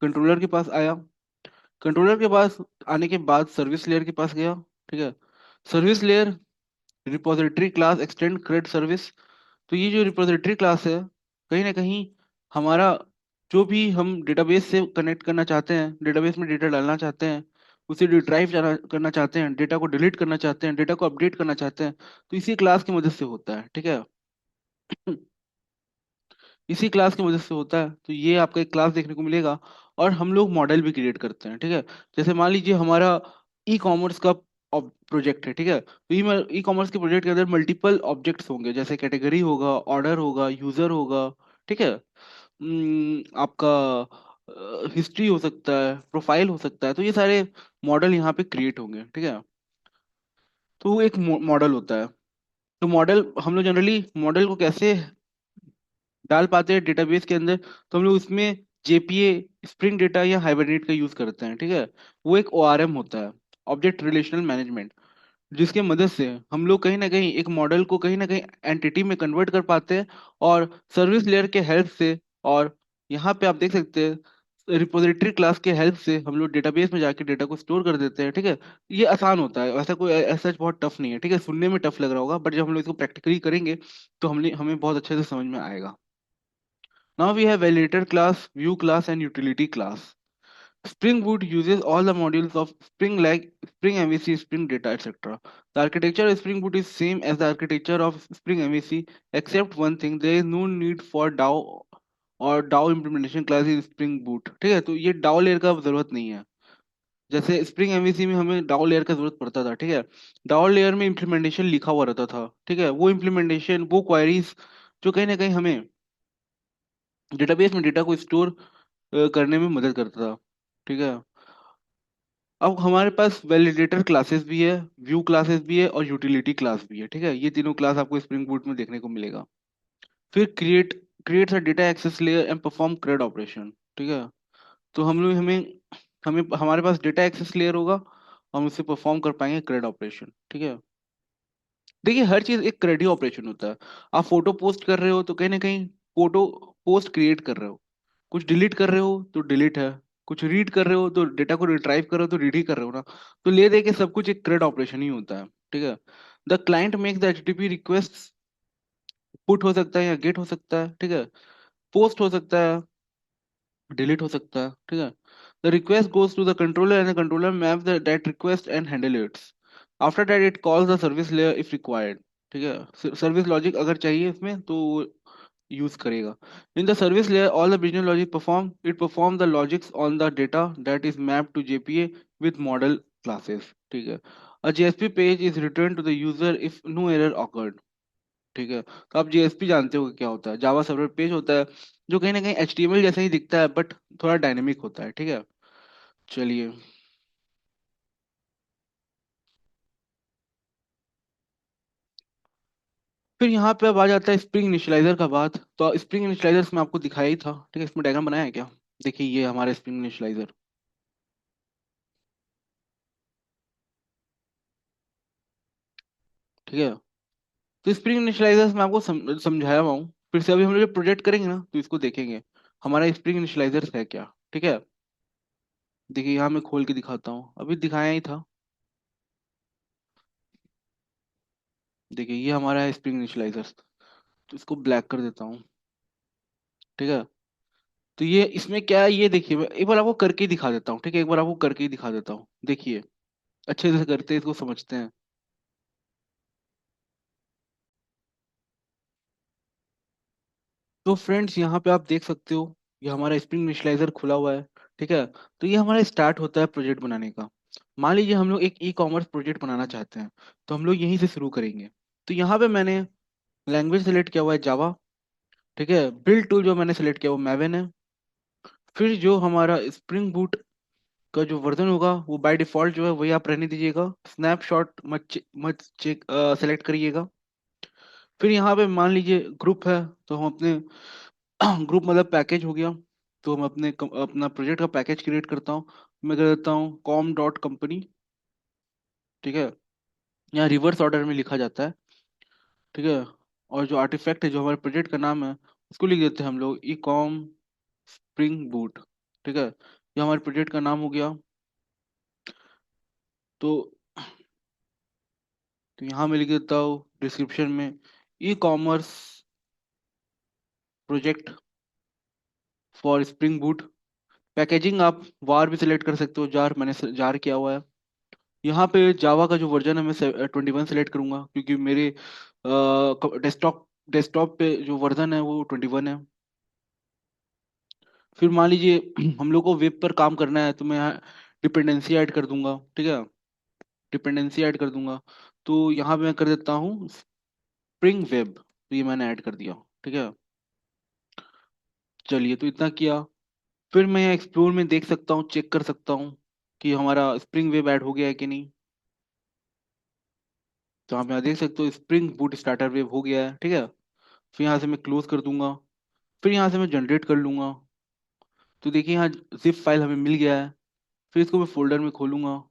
कंट्रोलर के पास आया, कंट्रोलर के पास आने के बाद सर्विस लेयर के पास गया, ठीक है। Service layer repository class extend CRUD service. तो ये जो रिपोजिटरी क्लास है, कहीं ना कहीं हमारा जो भी हम डेटाबेस से कनेक्ट करना चाहते हैं, डेटाबेस में डेटा डालना चाहते हैं, उसे रिट्राइव करना चाहते हैं, डेटा को डिलीट करना चाहते हैं, डेटा को अपडेट करना चाहते हैं, तो इसी क्लास की मदद से होता है, ठीक है। इसी क्लास की मदद से होता है, तो ये आपका एक क्लास देखने को मिलेगा। और हम लोग मॉडल भी क्रिएट करते हैं, ठीक है। जैसे मान लीजिए हमारा ई कॉमर्स का प्रोजेक्ट है, ठीक है, तो ई कॉमर्स के प्रोजेक्ट के अंदर मल्टीपल ऑब्जेक्ट्स होंगे, जैसे कैटेगरी होगा, ऑर्डर होगा, यूजर होगा, ठीक है। आपका हिस्ट्री हो सकता है, प्रोफाइल हो सकता है, तो ये सारे मॉडल यहाँ पे क्रिएट होंगे, ठीक है। तो वो एक मॉडल होता है। तो मॉडल हम लोग जनरली मॉडल को कैसे डाल पाते हैं डेटाबेस के अंदर, तो हम लोग उसमें JPA, स्प्रिंग डेटा या हाइबरनेट का यूज करते हैं, ठीक है। वो एक ORM होता है, ऑब्जेक्ट रिलेशनल मैनेजमेंट, जिसके मदद से हम लोग कहीं ना कहीं एक मॉडल को कहीं ना कहीं एंटिटी में कन्वर्ट कर पाते हैं, और सर्विस लेयर के हेल्प से। और यहाँ पे आप देख सकते हैं रिपोजिटरी क्लास के हेल्प से हम लोग डेटाबेस में जाके डेटा को स्टोर कर देते हैं, ठीक है। ये आसान होता है, ऐसा कोई ऐसा बहुत टफ नहीं है, ठीक है। सुनने में टफ लग रहा होगा, बट जब हम लोग इसको प्रैक्टिकली करेंगे तो हमें बहुत अच्छे से समझ में आएगा। Now we have validator class, view class and utility class. Spring Boot uses all the modules of Spring like Spring MVC, Spring Data, etc. The architecture of Spring Boot is same as the architecture of Spring MVC, except one thing: there is no need for DAO और DAO implementation class in Spring Boot। ठीक है, तो ये DAO layer का जरूरत नहीं है। जैसे Spring MVC में हमें DAO लेयर का जरूरत पड़ता था, ठीक है। DAO लेयर में इम्प्लीमेंटेशन लिखा हुआ रहता था, ठीक है। वो इम्प्लीमेंटेशन, वो क्वायरीज जो कहीं ना कहीं हमें डेटाबेस में डेटा को स्टोर करने में मदद करता था, ठीक है। अब हमारे पास वैलिडेटर क्लासेस भी है, व्यू क्लासेस भी है और यूटिलिटी क्लास भी है, ठीक है। ये तीनों क्लास आपको स्प्रिंग बूट में देखने को मिलेगा। फिर creates a data access layer and perform CRUD operation, ठीक है। तो हम लोग हमें हमें हमारे पास डेटा एक्सेस लेयर होगा, हम उससे परफॉर्म कर पाएंगे CRUD ऑपरेशन, ठीक है। देखिए, हर चीज एक CRUD ही ऑपरेशन होता है। आप फोटो पोस्ट कर रहे हो तो कहीं ना कहीं फोटो पोस्ट क्रिएट कर रहे हो, कुछ डिलीट कर रहे हो तो डिलीट है, कुछ रीड कर रहे हो तो डेटा को रिट्राइव कर रहे हो तो रीड ही कर रहे हो ना। तो ले दे के सब कुछ एक CRUD ऑपरेशन ही होता है, ठीक है। The client makes the HTTP request, put हो सकता है या गेट हो सकता है, ठीक है। पोस्ट हो सकता है, डिलीट हो सकता है, ठीक है। The request goes to the controller and the controller map that request and handle its. After that it calls the service layer if required, ठीक है। सर्विस लॉजिक अगर चाहिए इसमें तो यूज करेगा। In the service layer all the business logic perform the logics on the data that is mapped to JPA with model classes, ठीक है। A JSP page is return to the user if no error occurred, ठीक है। तो आप JSP जानते हो कि क्या होता है, जावा सर्वर पेज होता है, जो कहीं ना कहीं HTML जैसा ही दिखता है बट थोड़ा डायनेमिक होता है, ठीक है। चलिए, फिर यहाँ पे अब आ जाता है स्प्रिंग इनिशियलाइजर का बात। तो स्प्रिंग इनिशियलाइजर मैं आपको दिखाया ही था, ठीक है। इसमें डायग्राम बनाया है क्या? देखिए, ये हमारा स्प्रिंग इनिशियलाइजर, ठीक है। तो स्प्रिंग इनिशियलाइजर मैं आपको समझाया हुआ हूँ। फिर से अभी हम लोग जब प्रोजेक्ट करेंगे ना तो इसको देखेंगे हमारा स्प्रिंग इनिशियलाइजर है क्या, ठीक है। देखिए, यहाँ मैं खोल के दिखाता हूँ, अभी दिखाया ही था। देखिए, ये हमारा है स्प्रिंग इनिशियलाइजर। तो इसको ब्लैक कर देता हूँ, ठीक है। तो ये इसमें क्या है, ये देखिए, मैं एक बार आपको करके ही दिखा देता हूँ, ठीक है। एक बार आपको करके ही दिखा देता हूँ, देखिए अच्छे से करते हैं, इसको समझते हैं। तो फ्रेंड्स, यहाँ पे आप देख सकते हो, ये हमारा स्प्रिंग इनिशियलाइजर खुला हुआ है, ठीक है। तो ये हमारा स्टार्ट होता है प्रोजेक्ट बनाने का। मान लीजिए हम लोग एक E-कॉमर्स प्रोजेक्ट बनाना चाहते हैं, तो हम लोग यहीं से शुरू करेंगे। तो यहाँ पे मैंने लैंग्वेज सेलेक्ट किया हुआ है जावा, ठीक है। बिल्ड टूल जो मैंने सेलेक्ट किया वो मैवेन है। फिर जो हमारा स्प्रिंग बूट का जो वर्जन होगा वो बाय डिफॉल्ट जो है वही आप रहने दीजिएगा, स्नैपशॉट मत चेक सेलेक्ट करिएगा। फिर यहाँ पे मान लीजिए ग्रुप है, तो हम अपने ग्रुप मतलब पैकेज हो गया, तो हम अपना प्रोजेक्ट का पैकेज क्रिएट करता हूँ। मैं कर देता हूँ com.company, ठीक है। यहाँ रिवर्स ऑर्डर में लिखा जाता है, ठीक है। और जो आर्टिफैक्ट है, जो हमारे प्रोजेक्ट का नाम है, उसको लिख देते हैं हम लोग E-com स्प्रिंग बूट, ठीक है। ये हमारे प्रोजेक्ट का नाम हो गया। तो तो यहाँ मैं लिख देता हूँ डिस्क्रिप्शन में e-commerce project for spring boot. Packaging आप वार भी सिलेक्ट कर सकते हो, जार मैंने जार किया हुआ है। यहाँ पे जावा का जो वर्जन है मैं 21 सेलेक्ट करूंगा, क्योंकि मेरे डेस्कटॉप डेस्कटॉप पे जो वर्जन है वो 21 है। फिर मान लीजिए हम लोग को वेब पर काम करना है, तो मैं यहाँ डिपेंडेंसी ऐड कर दूंगा, ठीक है। डिपेंडेंसी ऐड कर दूंगा। तो यहाँ पे मैं कर देता हूँ स्प्रिंग वेब, तो ये मैंने ऐड कर दिया, ठीक है। चलिए, तो इतना किया। फिर मैं एक्सप्लोर में देख सकता हूँ, चेक कर सकता हूँ कि हमारा स्प्रिंग वेब ऐड हो गया है कि नहीं। तो आप यहाँ देख सकते हो स्प्रिंग बूट स्टार्टर वेब हो गया है, ठीक है। फिर यहाँ से मैं क्लोज कर दूंगा। फिर यहाँ से मैं जनरेट कर लूंगा। तो देखिए, यहाँ जिप फाइल हमें मिल गया है। फिर इसको मैं फोल्डर में खोलूंगा।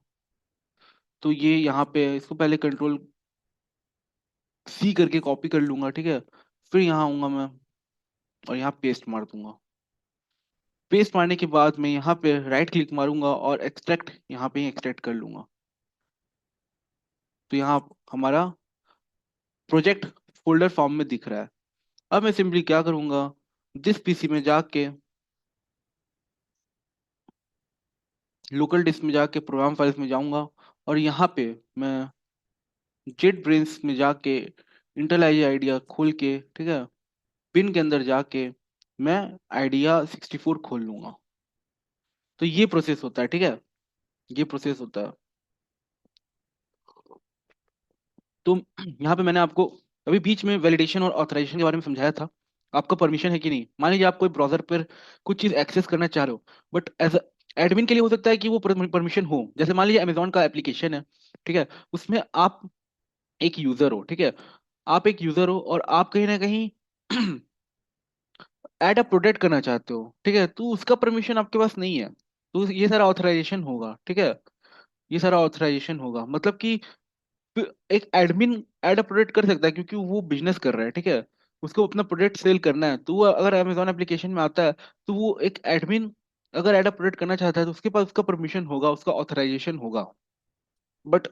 तो ये यहाँ पे है, इसको पहले Ctrl+C करके कॉपी कर लूंगा, ठीक है। फिर यहाँ आऊंगा मैं और यहाँ पेस्ट मार दूंगा। पेस्ट मारने के बाद मैं यहाँ पे राइट क्लिक मारूंगा और एक्सट्रैक्ट यहाँ पे ही एक्सट्रैक्ट कर लूंगा। तो यहाँ हमारा प्रोजेक्ट फोल्डर फॉर्म में दिख रहा है। अब मैं सिंपली क्या करूंगा, जिस पीसी में जाके लोकल डिस्क में जाके प्रोग्राम फाइल्स में जाऊंगा, और यहाँ पे मैं जेट ब्रेन्स में जाके इंटेल आई आइडिया खोल के, ठीक है, पिन के अंदर जाके मैं आइडिया 64 खोल लूंगा। तो ये प्रोसेस होता है, ठीक है, ये प्रोसेस होता है। तो यहाँ पे मैंने आपको अभी बीच में वैलिडेशन और ऑथराइजेशन के बारे में समझाया था। आपका परमिशन है कि नहीं, मान लीजिए आप कोई ब्राउजर पर कुछ चीज एक्सेस करना चाह रहे हो, बट एज एडमिन के लिए हो सकता है कि वो परमिशन हो। जैसे मान लीजिए अमेजोन का एप्लीकेशन है, ठीक है, उसमें आप एक यूजर हो, ठीक है, आप एक यूजर हो और आप कहीं ना कहीं ऐड अ प्रोटेक्ट करना चाहते हो, ठीक है, तो उसका परमिशन आपके पास नहीं है, तो ये सारा ऑथराइजेशन होगा, ठीक है, ये सारा ऑथराइजेशन होगा। मतलब कि एक एडमिन ऐड अ प्रोडक्ट कर सकता है क्योंकि वो बिजनेस कर रहा है, ठीक है, उसको अपना प्रोडक्ट सेल करना है, तो वो अगर अमेजोन एप्लीकेशन में आता है, तो वो एक एडमिन अगर ऐड अ प्रोडक्ट करना चाहता है तो उसके पास उसका परमिशन होगा, उसका ऑथराइजेशन होगा। बट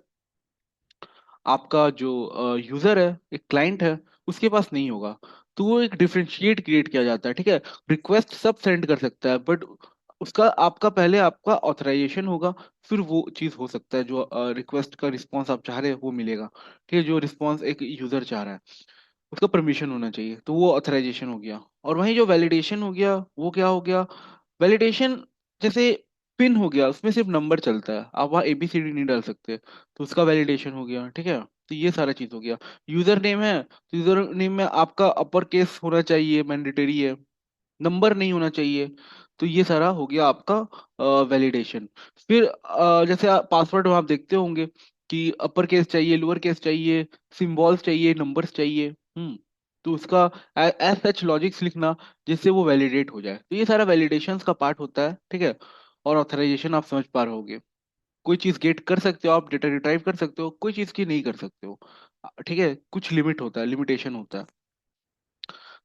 आपका जो यूजर है, एक क्लाइंट है, उसके पास नहीं होगा। तो वो एक डिफरेंशिएट क्रिएट किया जाता है, ठीक है, रिक्वेस्ट सब सेंड कर सकता है, बट उसका आपका पहले आपका ऑथराइजेशन होगा, फिर वो चीज हो सकता है जो रिक्वेस्ट का रिस्पॉन्स आप चाह रहे हैं वो मिलेगा। ठीक है, जो रिस्पॉन्स एक यूजर चाह रहा है उसका परमिशन होना चाहिए, तो वो ऑथराइजेशन हो गया। और वहीं जो वैलिडेशन हो गया वो क्या हो गया, वैलिडेशन जैसे पिन हो गया, उसमें सिर्फ नंबर चलता है, आप वहाँ एबीसीडी नहीं डाल सकते, तो उसका वैलिडेशन हो गया, ठीक है। तो ये सारा चीज हो गया। यूजर नेम है, तो यूजर नेम में आपका अपर केस होना चाहिए, मैंडेटरी है, नंबर नहीं होना चाहिए। तो ये सारा हो गया आपका वैलिडेशन। फिर जैसे पासवर्ड में आप देखते होंगे कि अपर केस चाहिए, लोअर केस चाहिए, सिंबल्स चाहिए, नंबर्स चाहिए। तो उसका एज सच लॉजिक्स लिखना जिससे वो वैलिडेट हो जाए, तो ये सारा वैलिडेशंस का पार्ट होता है, ठीक है। और ऑथराइजेशन आप समझ पा रहे होगे, कोई चीज गेट कर सकते हो, आप डेटा रिट्राइव कर सकते हो, कोई चीज की नहीं कर सकते हो, ठीक है, कुछ लिमिट होता है, लिमिटेशन होता है।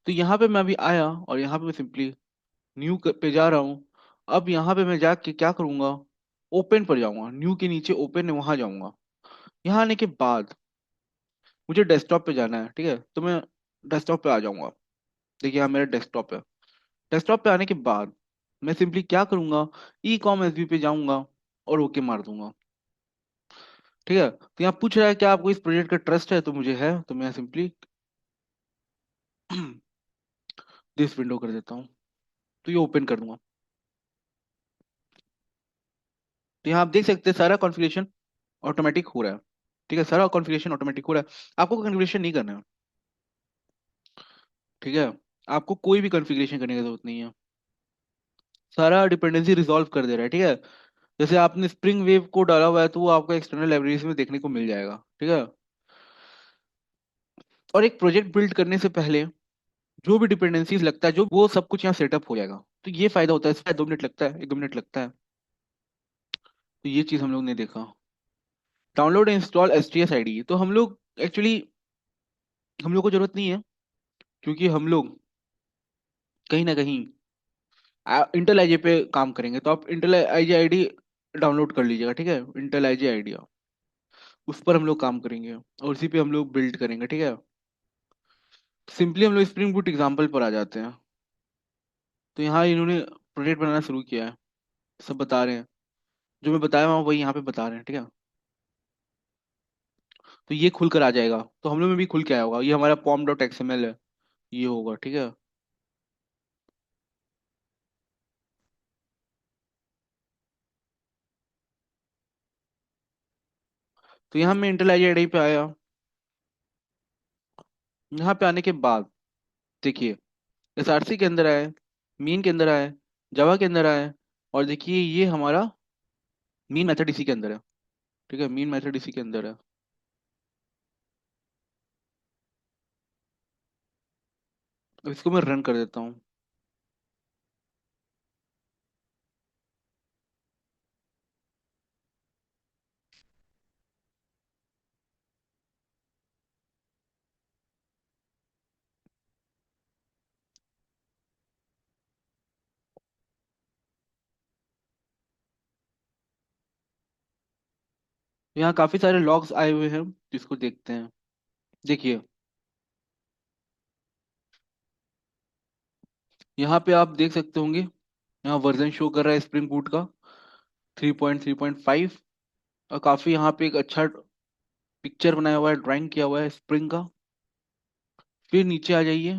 तो यहाँ पे मैं अभी आया और यहाँ पे मैं सिंपली न्यू पे जा रहा हूँ। अब यहाँ पे मैं जाके क्या करूंगा, ओपन पर जाऊंगा, न्यू के नीचे ओपन है वहां जाऊंगा। यहाँ आने के बाद मुझे डेस्कटॉप पे जाना है, ठीक है, तो मैं डेस्कटॉप पे आ जाऊंगा। देखिए यहाँ मेरा डेस्कटॉप है। डेस्कटॉप पे आने के बाद मैं सिंपली क्या करूंगा, ई कॉम एस बी पे जाऊंगा और ओके मार दूंगा। ठीक है, तो यहाँ पूछ रहा है कि आपको इस प्रोजेक्ट का ट्रस्ट है, तो मुझे है, तो मैं सिंपली दिस विंडो कर देता हूँ, तो ये ओपन कर दूंगा। तो यहाँ आप देख सकते हैं सारा कॉन्फ़िगरेशन ऑटोमेटिक हो रहा है, ठीक है, सारा कॉन्फ़िगरेशन ऑटोमेटिक हो रहा है, आपको कॉन्फ़िगरेशन नहीं करना है, ठीक है, आपको कोई भी कॉन्फ़िगरेशन करने की जरूरत नहीं है, सारा डिपेंडेंसी रिजॉल्व कर दे रहा है, ठीक है। जैसे आपने स्प्रिंग वेव को डाला हुआ है तो वो आपको एक्सटर्नल लाइब्रेरीज में देखने को मिल जाएगा, ठीक है। और एक प्रोजेक्ट बिल्ड करने से पहले जो भी डिपेंडेंसीज लगता है, जो वो सब कुछ यहाँ सेटअप हो जाएगा, तो ये फायदा होता है, इसमें 2 मिनट लगता है, 1-2 मिनट लगता है। तो ये चीज हम लोग ने देखा। Download install S T S I D, तो हम लोग एक्चुअली हम लोग को जरूरत नहीं है, क्योंकि हम लोग कहीं ना कहीं इंटेल आईजे पे काम करेंगे, तो आप इंटेल आईजे आईडी डाउनलोड कर लीजिएगा, ठीक है, इंटेल आईजे आईडिया, उस पर हम लोग काम करेंगे और उसी पे हम लोग बिल्ड करेंगे, ठीक है। सिंपली हम लोग स्प्रिंग बूट एग्जाम्पल पर आ जाते हैं। तो यहाँ इन्होंने प्रोजेक्ट बनाना शुरू किया है, सब बता रहे हैं, जो मैं बताया वहाँ वही यहाँ पे बता रहे हैं, ठीक है। तो ये खुल कर आ जाएगा, तो हम लोग में भी खुल के आया होगा, ये हमारा पॉम डॉट एक्सएमएल है, ये होगा, ठीक है। तो यहाँ मैं इंटेल आईजे आईडी पे आया। यहाँ पे आने के बाद देखिए, एसआरसी के अंदर आए, मीन के अंदर आए, जावा के अंदर आए, और देखिए ये हमारा मीन मेथड इसी के अंदर है, ठीक है, मीन मेथड इसी के अंदर है। अब इसको मैं रन कर देता हूँ। यहाँ काफी सारे लॉग्स आए हुए हैं, जिसको देखते हैं। देखिए, यहाँ पे आप देख सकते होंगे, यहाँ वर्जन शो कर रहा है स्प्रिंग बूट का 3.3.5। और काफी यहाँ पे एक अच्छा पिक्चर बनाया हुआ है, ड्राइंग किया हुआ है स्प्रिंग का। फिर नीचे आ जाइए,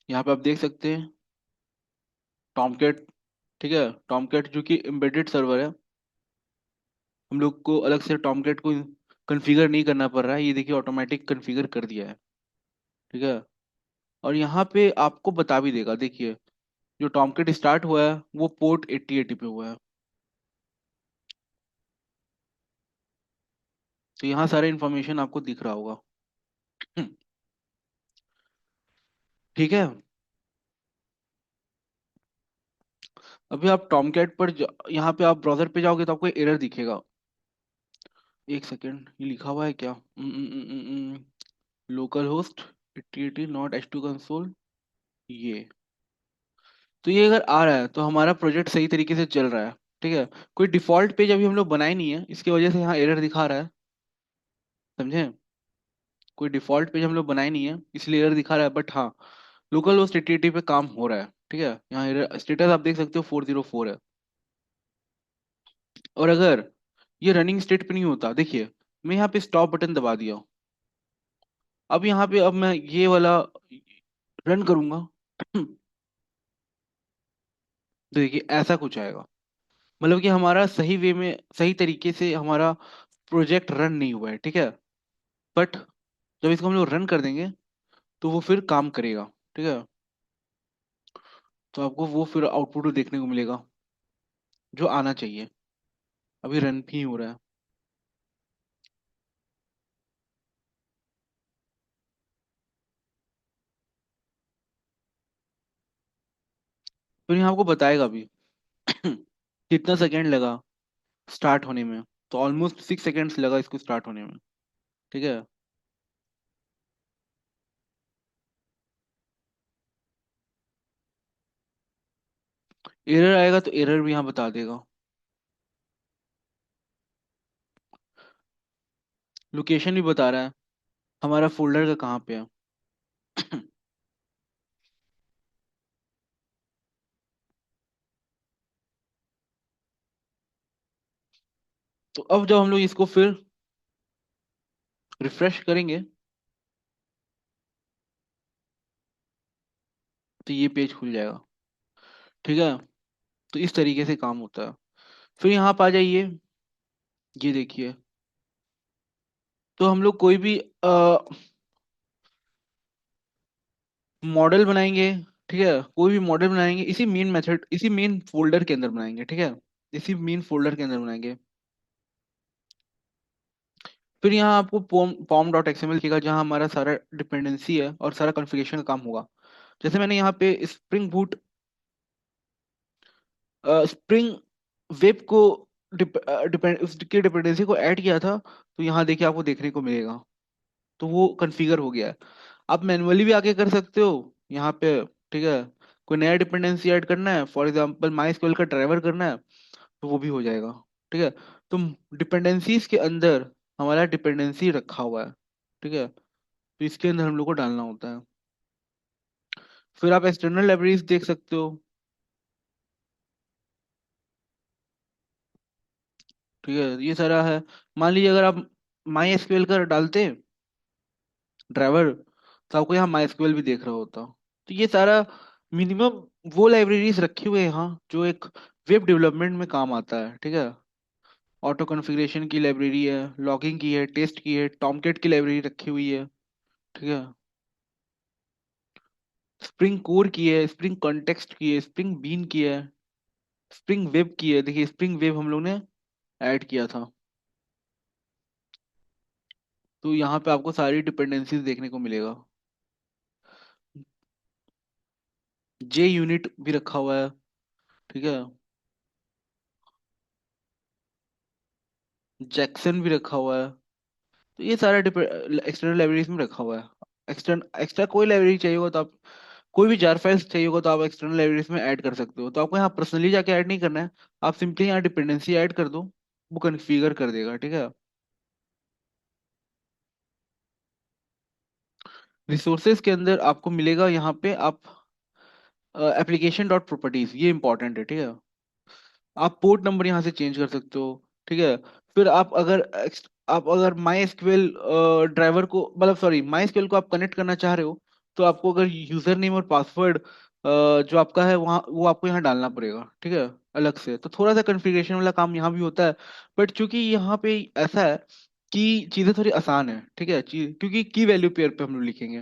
यहाँ पे आप देख सकते हैं टॉमकेट। ठीक है, टॉमकेट जो कि एम्बेडेड सर्वर है, हम लोग को अलग से टॉमकेट को कॉन्फ़िगर नहीं करना पड़ रहा है। ये देखिए, ऑटोमेटिक कॉन्फ़िगर कर दिया है। ठीक है, और यहाँ पे आपको बता भी देगा। देखिए, जो टॉमकेट स्टार्ट हुआ है वो पोर्ट 8080 पे हुआ है। तो यहाँ सारा इन्फॉर्मेशन आपको दिख रहा होगा। ठीक है, अभी आप टॉमकेट पर यहाँ पे आप ब्राउजर पे जाओगे तो आपको एरर दिखेगा। एक सेकेंड, ये लिखा हुआ है क्या? Local host 8080 not H2 console. ये, तो ये अगर आ रहा है तो हमारा प्रोजेक्ट सही तरीके से चल रहा है। ठीक है, कोई डिफॉल्ट पेज अभी हम लोग बनाए नहीं है, इसकी वजह से यहाँ एरर दिखा रहा है। समझे? कोई डिफॉल्ट पेज हम लोग बनाए नहीं है, इसलिए एरर दिखा रहा है। बट हाँ, लोकल होस्ट 8080 पे काम हो रहा है। ठीक है, यहाँ एरर स्टेटस आप देख सकते हो 404 है। और अगर ये रनिंग स्टेट पे नहीं होता, देखिए मैं यहाँ पे स्टॉप बटन दबा दिया हूँ। अब यहाँ पे अब मैं ये वाला रन करूंगा तो देखिए ऐसा कुछ आएगा। मतलब कि हमारा सही वे में, सही तरीके से हमारा प्रोजेक्ट रन नहीं हुआ है। ठीक है, बट जब इसको हम लोग रन कर देंगे तो वो फिर काम करेगा। ठीक है, तो आपको वो फिर आउटपुट देखने को मिलेगा जो आना चाहिए। अभी रन भी हो रहा है। फिर यहाँ आपको बताएगा भी कितना सेकेंड लगा स्टार्ट होने में। तो ऑलमोस्ट 6 सेकेंड्स लगा इसको स्टार्ट होने में। ठीक है, एरर आएगा तो एरर भी यहाँ बता देगा। लोकेशन भी बता रहा है हमारा फोल्डर का कहाँ पे है। तो अब जब हम लोग इसको फिर रिफ्रेश करेंगे तो ये पेज खुल जाएगा। ठीक है, तो इस तरीके से काम होता है। फिर यहाँ पे आ जाइए, ये देखिए। तो हम लोग कोई भी मॉडल बनाएंगे। ठीक है, कोई भी मॉडल बनाएंगे इसी मेन मेथड, इसी मेन फोल्डर के अंदर बनाएंगे। ठीक है, इसी मेन फोल्डर के अंदर बनाएंगे। फिर यहाँ आपको पॉम डॉट एक्सएमएल लिखेगा, जहाँ हमारा सारा डिपेंडेंसी है और सारा कॉन्फ़िगरेशन का काम होगा। जैसे मैंने यहाँ पे स्प्रिंग बूट, स्प्रिंग वेब को डिपेंड उसकी डिपेंडेंसी को ऐड किया था, तो यहाँ देखिए आपको देखने को मिलेगा। तो वो कॉन्फ़िगर हो गया है। आप मैनुअली भी आके कर सकते हो यहाँ पे। ठीक है, कोई नया डिपेंडेंसी ऐड करना है, फॉर एग्जांपल माई एसक्यूएल का ड्राइवर करना है, तो वो भी हो जाएगा। ठीक है, तो डिपेंडेंसीज के अंदर हमारा डिपेंडेंसी रखा हुआ है। ठीक है, तो इसके अंदर हम लोग को डालना होता है। फिर आप एक्सटर्नल लाइब्रेरीज देख सकते हो। ठीक है, ये सारा है। मान लीजिए अगर आप माई एसक्यूएल का डालते ड्राइवर, तो आपको यहाँ माई एसक्यूएल भी देख रहा होता। तो ये सारा मिनिमम वो लाइब्रेरीज रखी हुए हैं यहाँ जो एक वेब डेवलपमेंट में काम आता है। ठीक है, ऑटो कॉन्फ़िगरेशन की लाइब्रेरी है, लॉगिंग की है, टेस्ट की है, टॉमकेट की लाइब्रेरी रखी हुई है। ठीक है, स्प्रिंग कोर की है, स्प्रिंग कॉन्टेक्स्ट की है, स्प्रिंग बीन की है, स्प्रिंग वेब की है। देखिए स्प्रिंग वेब हम लोग ने ऐड किया था। तो यहाँ पे आपको सारी डिपेंडेंसीज देखने को मिलेगा। जे यूनिट भी रखा हुआ है। ठीक है, जैक्सन भी रखा हुआ है। तो ये सारा एक्सटर्नल लाइब्रेरीज में रखा हुआ है। एक्सटर्न एक्स्ट्रा कोई लाइब्रेरी चाहिए होगा तो आप कोई भी जार फाइल्स चाहिए होगा तो आप एक्सटर्नल लाइब्रेरीज में ऐड कर सकते हो। तो आपको यहाँ पर्सनली जाके ऐड नहीं करना है, आप सिंपली यहाँ डिपेंडेंसी ऐड कर दो, वो कन्फिगर कर देगा, ठीक है। रिसोर्सेज के अंदर आपको मिलेगा यहाँ पे, आप एप्लीकेशन डॉट प्रॉपर्टीज, ये इंपॉर्टेंट है, ठीक है। आप पोर्ट नंबर यहाँ से चेंज कर सकते हो, ठीक है। फिर आप अगर माई एसक्यूएल ड्राइवर को, मतलब सॉरी, माई एसक्यूएल को आप कनेक्ट करना चाह रहे हो, तो आपको अगर यूजर नेम और पासवर्ड जो आपका है वहाँ, वो आपको यहाँ डालना पड़ेगा, ठीक है, अलग से। तो थोड़ा सा कन्फिग्रेशन वाला काम यहाँ भी होता है, बट चूंकि यहाँ पे ऐसा है कि चीज़ें थोड़ी आसान है, ठीक है, चीज क्योंकि की वैल्यू पेयर पे हम लोग लिखेंगे,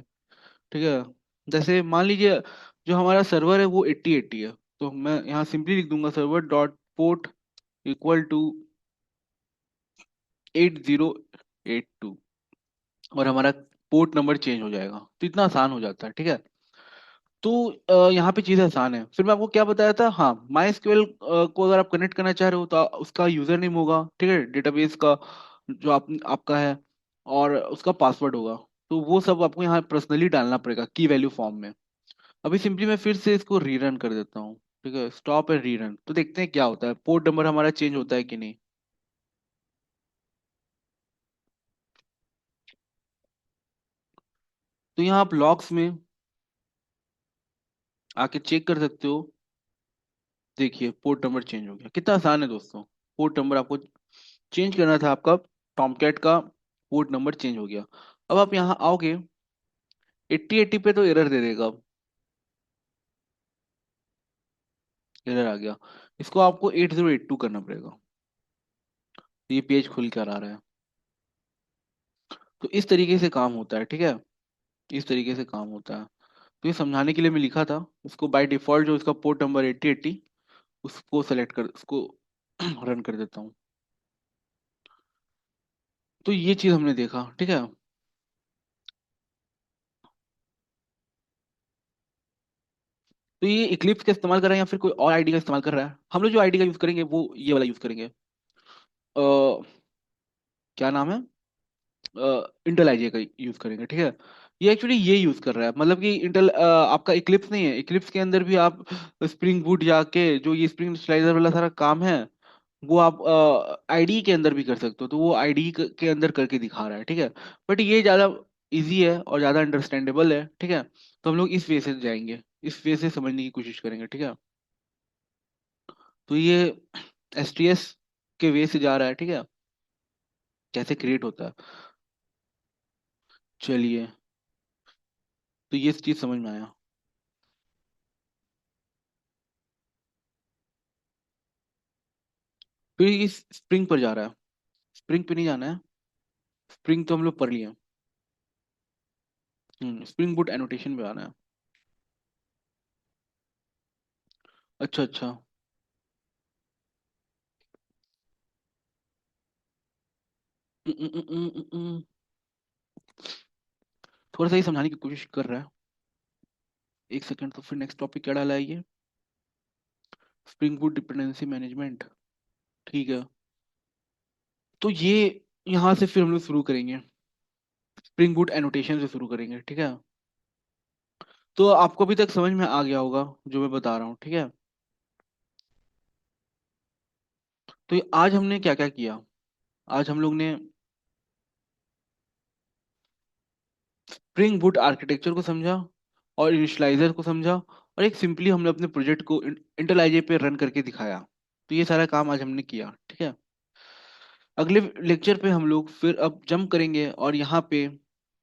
ठीक है। जैसे मान लीजिए जो हमारा सर्वर है वो 8080 है, तो मैं यहाँ सिंपली लिख दूंगा server dot port equal to 8082, और हमारा पोर्ट नंबर चेंज हो जाएगा। तो इतना आसान हो जाता है, ठीक है। तो यहाँ पे चीज़ आसान है। फिर मैं आपको क्या बताया था, हाँ, माई एसक्यूएल को अगर आप कनेक्ट करना चाह रहे हो तो उसका यूजर नेम होगा, ठीक है, डेटाबेस का जो आपका है, और उसका पासवर्ड होगा। तो वो सब आपको यहाँ पर्सनली डालना पड़ेगा की वैल्यू फॉर्म में। अभी सिंपली मैं फिर से इसको रीरन कर देता हूँ, ठीक है, स्टॉप एंड रीरन, तो देखते हैं क्या होता है, पोर्ट नंबर हमारा चेंज होता है कि नहीं। तो यहाँ आप लॉग्स में आके चेक कर सकते हो। देखिए पोर्ट नंबर चेंज हो गया, कितना आसान है दोस्तों। पोर्ट नंबर आपको चेंज करना था आपका, टॉमकैट का पोर्ट नंबर चेंज हो गया। अब आप यहाँ आओगे, 8080 पे तो एरर दे देगा, अब एरर आ गया। इसको आपको 8082 करना पड़ेगा। तो ये पेज खुल कर आ रहा है। तो इस तरीके से काम होता है, ठीक है, इस तरीके से काम होता है। तो ये समझाने के लिए मैं लिखा था। उसको बाय डिफॉल्ट जो इसका पोर्ट नंबर 8080, उसको सेलेक्ट कर, उसको रन कर देता हूँ। तो ये चीज हमने देखा, ठीक है। तो ये इक्लिप्स का इस्तेमाल कर रहा है या फिर कोई और आईडी का इस्तेमाल कर रहा है, हम लोग जो आईडी का यूज करेंगे वो ये वाला यूज करेंगे। क्या नाम है, इंटेल आईजे का यूज करेंगे, ठीक है। ये एक्चुअली ये यूज कर रहा है, मतलब कि इंटेल आपका इक्लिप्स नहीं है, इक्लिप्स के अंदर भी आप स्प्रिंग बूट जाके जो ये स्प्रिंग इनिशियलाइजर वाला सारा काम है, वो आप आईडी के अंदर भी कर सकते हो। तो वो आईडी के अंदर करके दिखा रहा है, ठीक है। बट ये ज्यादा इजी है और ज्यादा अंडरस्टैंडेबल है, ठीक है। तो हम लोग इस वे से जाएंगे, इस वे से समझने की कोशिश करेंगे, ठीक है। तो ये एसटीएस के वे से जा रहा है, ठीक है, कैसे क्रिएट होता है। चलिए, तो ये चीज समझ में आया। फिर ये स्प्रिंग पर जा रहा है, स्प्रिंग पे नहीं जाना है, स्प्रिंग तो हम लोग पढ़ लिए। स्प्रिंग बूट एनोटेशन पे आना है। अच्छा अच्छा। उम, उम, उम, उम, उम, उम। थोड़ा सा ही समझाने की कोशिश कर रहा है। एक सेकंड, तो फिर नेक्स्ट टॉपिक क्या डाला है ये, स्प्रिंग बूट डिपेंडेंसी मैनेजमेंट, ठीक है। तो ये यहाँ से फिर हम लोग शुरू करेंगे, स्प्रिंग बूट एनोटेशन से शुरू करेंगे, ठीक है। तो आपको अभी तक समझ में आ गया होगा जो मैं बता रहा हूँ, ठीक है। तो ये आज हमने क्या क्या किया, आज हम लोग ने स्प्रिंग बूट आर्किटेक्चर को समझा, और इनिशियलाइजर को समझा, और एक सिंपली हमने अपने प्रोजेक्ट को इंटेलिजे पे रन करके दिखाया। तो ये सारा काम आज हमने किया, ठीक है। अगले लेक्चर पे हम लोग फिर अब जंप करेंगे और यहाँ पे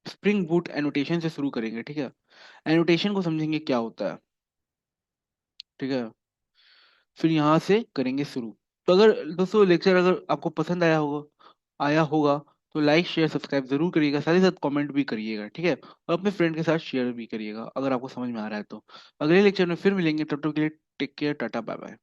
स्प्रिंग बूट एनोटेशन से शुरू करेंगे, ठीक है। एनोटेशन को समझेंगे क्या होता है, ठीक है। फिर यहाँ से करेंगे शुरू। तो अगर दोस्तों लेक्चर अगर आपको पसंद आया होगा, तो लाइक शेयर सब्सक्राइब जरूर करिएगा, साथ ही साथ कमेंट भी करिएगा, ठीक है। और अपने फ्रेंड के साथ शेयर भी करिएगा अगर आपको समझ में आ रहा है तो। अगले लेक्चर में फिर मिलेंगे, तब तक के लिए take care, tata, bye bye.